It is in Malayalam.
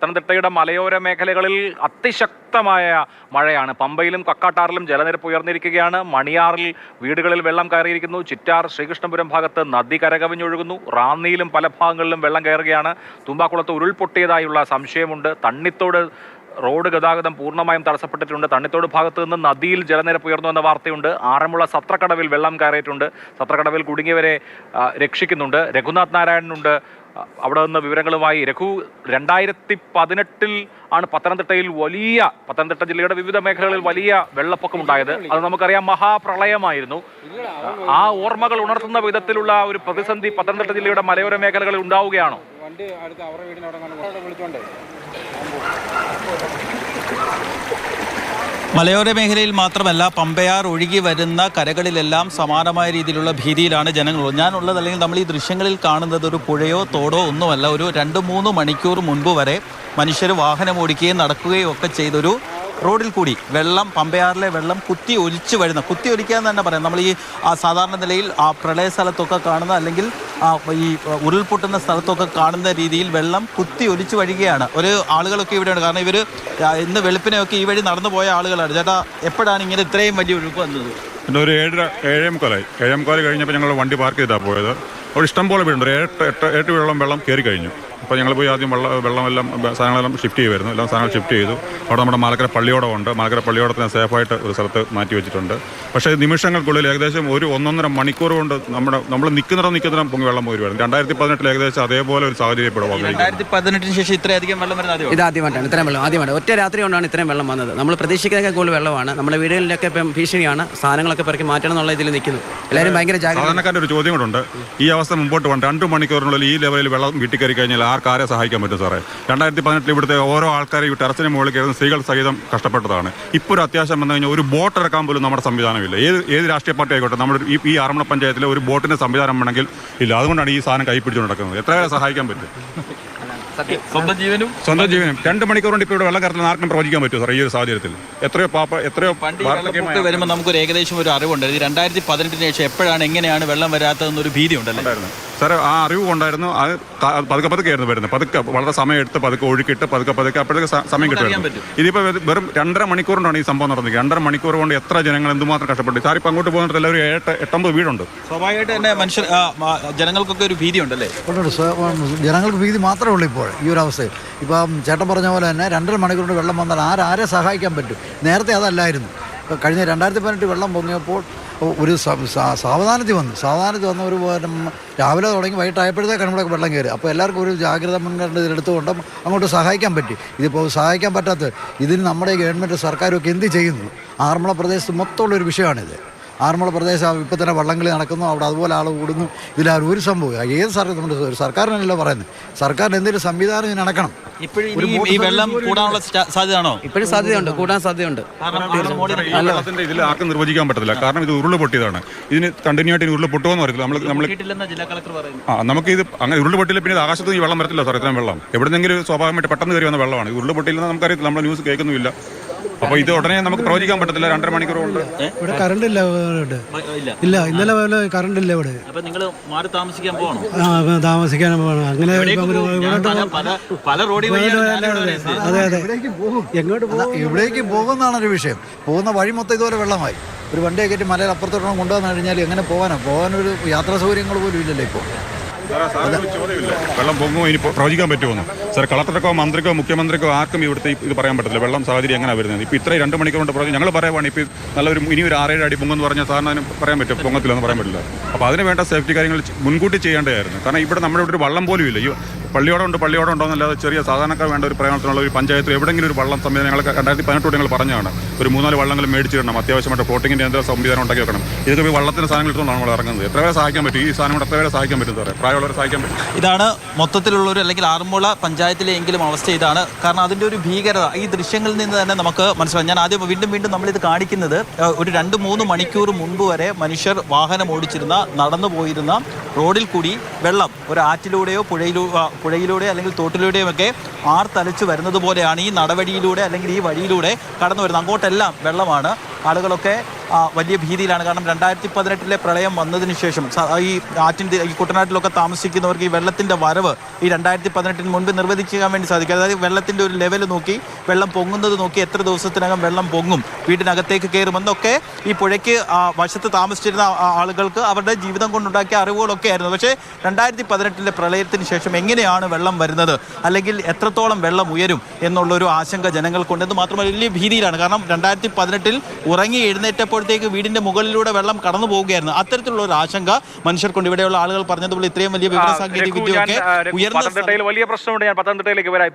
പത്തനംതിട്ടയുടെ മലയോര മേഖലകളിൽ അതിശക്തമായ മഴയാണ്. പമ്പയിലും കക്കാട്ടാറിലും ജലനിരപ്പ് ഉയർന്നിരിക്കുകയാണ്. മണിയാറിൽ വീടുകളിൽ വെള്ളം കയറിയിരിക്കുന്നു. ചിറ്റാർ ശ്രീകൃഷ്ണപുരം ഭാഗത്ത് നദി കരകവിഞ്ഞൊഴുകുന്നു. റാന്നിയിലും പല ഭാഗങ്ങളിലും വെള്ളം കയറുകയാണ്. തുമ്പാക്കുളത്ത് ഉരുൾപൊട്ടിയതായുള്ള സംശയമുണ്ട്. തണ്ണിത്തോട് റോഡ് ഗതാഗതം പൂർണ്ണമായും തടസ്സപ്പെട്ടിട്ടുണ്ട്. തണ്ണിത്തോട് ഭാഗത്ത് നിന്ന് നദിയിൽ ജലനിരപ്പ് ഉയർന്നു എന്ന വാർത്തയുണ്ട്. ആറന്മുള സത്രക്കടവിൽ വെള്ളം കയറിയിട്ടുണ്ട്. സത്രക്കടവിൽ കുടുങ്ങിയവരെ രക്ഷിക്കുന്നുണ്ട്. രഘുനാഥ് നാരായണനുണ്ട് അവിടെ നിന്ന് വിവരങ്ങളുമായി. രഘു, 2018 ആണ് പത്തനംതിട്ട ജില്ലയുടെ വിവിധ മേഖലകളിൽ വലിയ വെള്ളപ്പൊക്കമുണ്ടായത്. അത് നമുക്കറിയാം, മഹാപ്രളയമായിരുന്നു. ആ ഓർമ്മകൾ ഉണർത്തുന്ന വിധത്തിലുള്ള ഒരു പ്രതിസന്ധി പത്തനംതിട്ട ജില്ലയുടെ മലയോര മേഖലകളിൽ ഉണ്ടാവുകയാണോ? മലയോര മേഖലയിൽ മാത്രമല്ല, പമ്പയാർ ഒഴുകി വരുന്ന കരകളിലെല്ലാം സമാനമായ രീതിയിലുള്ള ഭീതിയിലാണ് ജനങ്ങൾ. ഞാനുള്ളത്, അല്ലെങ്കിൽ നമ്മൾ ഈ ദൃശ്യങ്ങളിൽ കാണുന്നത് ഒരു പുഴയോ തോടോ ഒന്നുമല്ല. ഒരു 2-3 മണിക്കൂർ മുൻപ് വരെ മനുഷ്യർ വാഹനം ഓടിക്കുകയും നടക്കുകയും ഒക്കെ ചെയ്തൊരു റോഡിൽ കൂടി വെള്ളം, പമ്പയാറിലെ വെള്ളം കുത്തി ഒലിക്കുക എന്ന് തന്നെ പറയാം. നമ്മൾ ഈ സാധാരണ നിലയിൽ ആ പ്രളയ സ്ഥലത്തൊക്കെ കാണുന്ന, അല്ലെങ്കിൽ ഈ ഉരുൾപൊട്ടുന്ന സ്ഥലത്തൊക്കെ കാണുന്ന രീതിയിൽ വെള്ളം കുത്തി ഒലിച്ചു വരികയാണ്. ഒരു ആളുകളൊക്കെ ഇവിടെയുണ്ട്. കാരണം ഇവർ ഇന്ന് വെളുപ്പിനെയൊക്കെ ഈ വഴി നടന്നു പോയ ആളുകളാണ്. ചേട്ടാ, എപ്പോഴാണ് ഇങ്ങനെ ഇത്രയും വലിയ ഒഴുക്ക് വന്നത്? പിന്നെ ഒരു 7:15 കഴിഞ്ഞപ്പോൾ ഞങ്ങൾ വണ്ടി പാർക്ക് ചെയ്താണ് പോയത്. അവിടെ ഇഷ്ടംപോലെ വീടുണ്ട്. ഒരു 8 വെള്ളം കയറി കഴിഞ്ഞു. അപ്പോൾ ഞങ്ങൾ പോയി ആദ്യം വെള്ളമെല്ലാം സാധനങ്ങളെല്ലാം ഷിഫ്റ്റ് ചെയ്യുമായിരുന്നു. എല്ലാം സാധനങ്ങൾ ഷിഫ്റ്റ് ചെയ്തു. അവിടെ നമ്മുടെ മാലക്കര പള്ളിയോടമുണ്ട്. മാലക്കര പള്ളിയോടത്തിന് സേഫായിട്ട് ഒരു സ്ഥലത്ത് മാറ്റി വെച്ചിട്ടുണ്ട്. പക്ഷേ നിമിഷങ്ങൾക്കുള്ളിൽ ഏകദേശം ഒരു 1.5 മണിക്കൂർ കൊണ്ട് നമ്മൾ നിൽക്കുന്നിടം പൊങ്ങി വെള്ളം പോയി വരുന്നു. 2018 ഏകദേശം അതേപോലെ ഒരു സാഹചര്യം ഇപ്പോൾ വന്നു. 2018 ശേഷം ഇത്രയധികം വെള്ളം വരുന്നത് ഇതാദ്യമായിട്ടാണ്. ഇത്രയും വെള്ളം ആദ്യമായിട്ട് ഒറ്റ രാത്രി കൊണ്ടാണ് ഇത്രയും വെള്ളം വന്നത്. നമ്മൾ പ്രതീക്ഷിക്കുന്നതൊക്കെ കൂടുതൽ വെള്ളമാണ്. നമ്മുടെ വീടുകളിലൊക്കെ ഇപ്പം ഭീഷണിയാണ്. സാധനങ്ങളൊക്കെ പെറുക്കി മാറ്റണം എന്നുള്ള ഇതിൽ നിൽക്കുന്നു. എല്ലാവരും ഭയങ്കര ജാഗ്രത. സാധാരണക്കാരുടെ ഒരു ചോദ്യം കൊണ്ടുണ്ട്. ഈ അവസ്ഥ മുമ്പോട്ട് പോകണം. 2 മണിക്കൂറിനുള്ളിൽ ഈ ലെവലിൽ വെള്ളം വീട്ടിൽ കയറി കഴിഞ്ഞാൽ ആരെ സഹായിക്കാൻ പറ്റും സാറേ? 2018 ഇവിടുത്തെ ഓരോ ആൾക്കാരെയും ടെറസിന് മുകളിൽ കയറുന്ന സ്ത്രീകൾ സഹിതം കഷ്ടപ്പെട്ടതാണ്. ഇപ്പോൾ ഒരു അത്യാവശ്യം വന്നു കഴിഞ്ഞാൽ ഒരു ബോട്ട് ഇറക്കാൻ പോലും നമ്മുടെ സംവിധാനമില്ല. ഏത് രാഷ്ട്രീയ പാർട്ടി ആയിക്കോട്ടെ, നമ്മുടെ ഈ ആറന്മുള പഞ്ചായത്തിലെ ഒരു ബോട്ടിന്റെ സംവിധാനം വേണമെങ്കിൽ ഇല്ല. അതുകൊണ്ടാണ് ഈ സാധനം കൈപ്പിടിച്ചു നടക്കുന്നത്. എത്ര സഹായിക്കാൻ പറ്റും? സ്വന്തം ജീവനും 2 മണിക്കൂർ കൊണ്ട് ഇപ്പോൾ ഇവിടെ വെള്ളം കയറുന്ന ആർക്കും പ്രവചിക്കാൻ പറ്റും സാർ? ഈ ഒരു സാഹചര്യത്തിൽ എത്രയോ വരുമ്പോൾ നമുക്കൊരു ഏകദേശം ഒരു അറിവുണ്ട്. 2018 ശേഷം എപ്പോഴാണ്, എങ്ങനെയാണ് വെള്ളം വരാത്തതെന്നൊരു ഭീതി ഉണ്ടല്ലോ സാർ. ആ അറിവ് കൊണ്ടായിരുന്നു. അത് പതുക്കെ വരുന്നത്. വളരെ സമയം എടുത്ത് പതുക്കെ ഒഴുക്കിട്ട് പതുക്കെ അപ്പോഴത്തേക്ക് സമയം കിട്ടുമായിരുന്നു. ഇതിപ്പോൾ വെറും 2.5 മണിക്കൂറിനാണ് ഈ സംഭവം നടന്നത്. 2.5 മണിക്കൂർ കൊണ്ട് എത്ര ജനങ്ങൾ എന്തുമാത്രം കഷ്ടപ്പെട്ടു സാർ. ഇപ്പം അങ്ങോട്ട് പോകുന്നിട്ട് എല്ലാവരും 8-9 വീടുണ്ട്. സ്വാഭാവികമായിട്ട് തന്നെ ജനങ്ങൾക്കൊക്കെ ഒരു ഭീതി ഉണ്ടല്ലേ? ജനങ്ങൾക്ക് ഭീതി മാത്രമേ ഉള്ളൂ ഇപ്പോൾ ഈ ഒരു അവസ്ഥയിൽ. ഇപ്പം ചേട്ടൻ പറഞ്ഞ പോലെ തന്നെ 2.5 മണിക്കൂർ കൊണ്ട് വെള്ളം വന്നാൽ ആരെ സഹായിക്കാൻ പറ്റും? നേരത്തെ അതല്ലായിരുന്നു. കഴിഞ്ഞ 2018 വെള്ളം പൊങ്ങിയപ്പോൾ ഒരു സാവധാനത്തിൽ വന്ന ഒരു രാവിലെ തുടങ്ങി വൈകിട്ടായപ്പോഴത്തേക്കാണ് ഇവിടെ വെള്ളം കയറി. അപ്പോൾ എല്ലാവർക്കും ഒരു ജാഗ്രത മുൻകരുതൽ എടുത്തുകൊണ്ട് അങ്ങോട്ട് സഹായിക്കാൻ പറ്റി. ഇതിപ്പോൾ സഹായിക്കാൻ പറ്റാത്ത ഇതിന് നമ്മുടെ ഗവൺമെൻറ് സർക്കാരൊക്കെ എന്ത് ചെയ്യുന്നു? ആറന്മുള പ്രദേശത്ത് മൊത്തമുള്ളൊരു വിഷയമാണിത്. ആറന്മുള പ്രദേശം ഇപ്പോൾ തന്നെ വള്ളംകളി നടക്കുന്നു. അവിടെ അതുപോലെ ആൾ കൂടുന്നു. ഇതിലാരും ഒരു സംഭവം ഏത് നമ്മുടെ സർക്കാരിനല്ലോ പറയുന്നത്. സർക്കാരിന് എന്തെങ്കിലും സംവിധാനം ഇതിന് നടക്കണം. ഈ വെള്ളം കൂടാനുള്ള സാധ്യതയാണോ? ഇപ്പോഴും സാധ്യതയുണ്ട്, കൂടാൻ സാധ്യതയുണ്ട്. വെള്ളത്തിന്റെ ഇതിൽ ആർക്കും നിർവചിക്കാൻ പറ്റത്തില്ല. കാരണം ഇത് ഉരുള് പൊട്ടിയതാണ്. ഇതിന് കണ്ടിന്യൂ ആയിട്ട് ഉരുള് പൊട്ടുമെന്ന് പറയത്തില്ല. നമുക്ക് ഇത് അങ്ങനെ ഉരുള് പൊട്ടിയില്ല. പിന്നെ ആകാശത്ത് ഈ വെള്ളം വരത്തില്ല സാർ. ഇത്രയും വെള്ളം എവിടെന്നെങ്കിലും സ്വാഭാവികമായിട്ട് പെട്ടെന്ന് കയറി വന്ന വെള്ളമാണ്. ഉരുള് പൊട്ടിയില്ലെന്ന് നമുക്കറിയത്തില്ല. നമ്മുടെ ന്യൂസ് കേൾക്കുന്നില്ല. അപ്പോൾ ഇത് ഉടനെ നമുക്ക് പ്രവചിക്കാൻ പറ്റത്തില്ല. 2.5 മണിക്കൂർ കൊണ്ട് ഇവിടെ കറണ്ട് ഇല്ല. ഇന്നലെ പോലെ കറണ്ട് ഇല്ല ഇവിടെ. താമസിക്കാൻ പോകണം. അങ്ങനെ അതെ. എവിടേക്ക് പോകുന്നതാണ് ഒരു വിഷയം. പോകുന്ന വഴി മൊത്തം ഇതുപോലെ വെള്ളമായി. ഒരു വണ്ടിയെ കയറ്റി മലയിൽ അപ്പുറത്തോട്ട് കൊണ്ടുവന്നു കഴിഞ്ഞാൽ എങ്ങനെ പോകാനൊരു യാത്രാ സൗകര്യങ്ങൾ പോലും ഇല്ലല്ലോ ഇപ്പോൾ. ചോദ്യമില്ല, വെള്ളം പൊങ്ങുമോ ഇനി പ്രവചിക്കാൻ പറ്റുമോ സാർ? കളക്ടർക്കോ മന്ത്രിക്കോ മുഖ്യമന്ത്രിക്കോ ആർക്കും ഇവിടുത്തെ ഇത് പറയാൻ പറ്റില്ല. വെള്ളം സാഹചര്യം എങ്ങനെ വരുന്നത്? ഇപ്പോൾ ഇത്രയും 2 മണിക്കൂർ കൊണ്ട് പ്രവചനം ഞങ്ങൾ പറയുവാണ്. ഇപ്പോൾ ഇനി ഒരു 6-7 അടി പൊങ്ങെന്ന് പറഞ്ഞാൽ സാറിന് അതിന് പറയാൻ പറ്റും? പൊങ്ങത്തില്ലെന്ന് പറയാൻ പറ്റില്ല. അപ്പോൾ അതിന് വേണ്ട സേഫ്റ്റി കാര്യങ്ങൾ മുൻകൂട്ടി ചെയ്യേണ്ടതായിരുന്നു. കാരണം ഇവിടെ നമ്മുടെ ഇവിടെ ഒരു വള്ളം പോലും ഇല്ല. ഈ പള്ളിയോടം ഉണ്ടോ എന്നല്ലാതെ ചെറിയ സാധാരണക്കാർ വേണ്ട ഒരു പ്രയാണത്തിനുള്ള ഒരു പഞ്ചായത്തിൽ എവിടെയെങ്കിലും ഒരു വള്ളം സംവിധാനം ഞങ്ങൾ 2018 ഞങ്ങൾ പറഞ്ഞതാണ്. ഒരു 3-4 വള്ളങ്ങൾ മേടിച്ചിടണം. അത്യാവശ്യമായിട്ട് ഫ്ലോട്ടിങ്ങിൻ്റെ എന്താ സംവിധാനം ഉണ്ടാക്കി വെക്കണം. ഇതൊക്കെ വള്ളത്തിന് സാധനങ്ങൾ എടുത്തുകൊണ്ടാണ് നമ്മൾ ഇറങ്ങുന്നത്. എത്ര പേരെ സഹായിക്കാൻ പറ്റും? ഈ സാധനം കൊണ്ട് എത്ര പേരെ സഹായിക്കാൻ പറ്റും സാറേ? പ്രായമുള്ളവരെ സഹായിക്കാൻ പറ്റും. ഇതാണ് മൊത്തത്തിലുള്ളൊരു, അല്ലെങ്കിൽ ആറന്മുള പഞ്ചായത്തിലെങ്കിലും അവസ്ഥ ഇതാണ്. കാരണം അതിൻ്റെ ഒരു ഭീകരത ഈ ദൃശ്യങ്ങളിൽ നിന്ന് തന്നെ നമുക്ക് മനസ്സിലാവും. ഞാൻ ആദ്യം വീണ്ടും നമ്മളിത് കാണിക്കുന്നത് ഒരു 2-3 മണിക്കൂർ മുൻപ് വരെ മനുഷ്യർ വാഹനം ഓടിച്ചിരുന്ന, നടന്നു പോയിരുന്ന റോഡിൽ കൂടി വെള്ളം ഒരു ആറ്റിലൂടെയോ പുഴയിലൂടെയോ അല്ലെങ്കിൽ തോട്ടിലൂടെയുമൊക്കെ ആർത്തലച്ചു വരുന്നത് പോലെയാണ് ഈ നടവഴിയിലൂടെ അല്ലെങ്കിൽ ഈ വഴിയിലൂടെ കടന്നു വരുന്നത്. അങ്ങോട്ടെല്ലാം വെള്ളമാണ്. ആളുകളൊക്കെ വലിയ ഭീതിയിലാണ്. കാരണം 2018 പ്രളയം വന്നതിന് ശേഷം ഈ ഈ കുട്ടനാട്ടിലൊക്കെ താമസിക്കുന്നവർക്ക് ഈ വെള്ളത്തിൻ്റെ വരവ് ഈ 2018 മുൻപ് നിർവചിക്കാൻ വേണ്ടി സാധിക്കും. അതായത് വെള്ളത്തിൻ്റെ ഒരു ലെവൽ നോക്കി, വെള്ളം പൊങ്ങുന്നത് നോക്കി, എത്ര ദിവസത്തിനകം വെള്ളം പൊങ്ങും, വീടിനകത്തേക്ക് കയറുമെന്നൊക്കെ ഈ പുഴയ്ക്ക് വശത്ത് താമസിച്ചിരുന്ന ആളുകൾക്ക് അവരുടെ ജീവിതം കൊണ്ടുണ്ടാക്കിയ അറിവുകളൊക്കെ ആയിരുന്നു. പക്ഷേ 2018 പ്രളയത്തിന് ശേഷം എങ്ങനെയാണ് വെള്ളം വരുന്നത്, അല്ലെങ്കിൽ എത്രത്തോളം വെള്ളം ഉയരും എന്നുള്ളൊരു ആശങ്ക ജനങ്ങൾക്കുണ്ടെന്ന് മാത്രമല്ല വലിയ ഭീതിയിലാണ്. കാരണം 2018 ഉറങ്ങി എഴുന്നേറ്റപ്പോഴത്തേക്ക് വീടിന്റെ മുകളിലൂടെ വെള്ളം കടന്നു പോവുകയായിരുന്നു. അത്തരത്തിലുള്ള ഒരു ആശങ്ക മനുഷ്യർക്കുണ്ട്. ഇവിടെയുള്ള ആളുകൾ പറഞ്ഞതുപോലെ ഇത്രയും വലിയ വിവരസാങ്കേതിക വിദ്യയൊക്കെ ഉയർന്ന വലിയ പ്രശ്നമുണ്ട്. ഞാൻ പത്തനംതിട്ടയിലേക്ക് വരാം.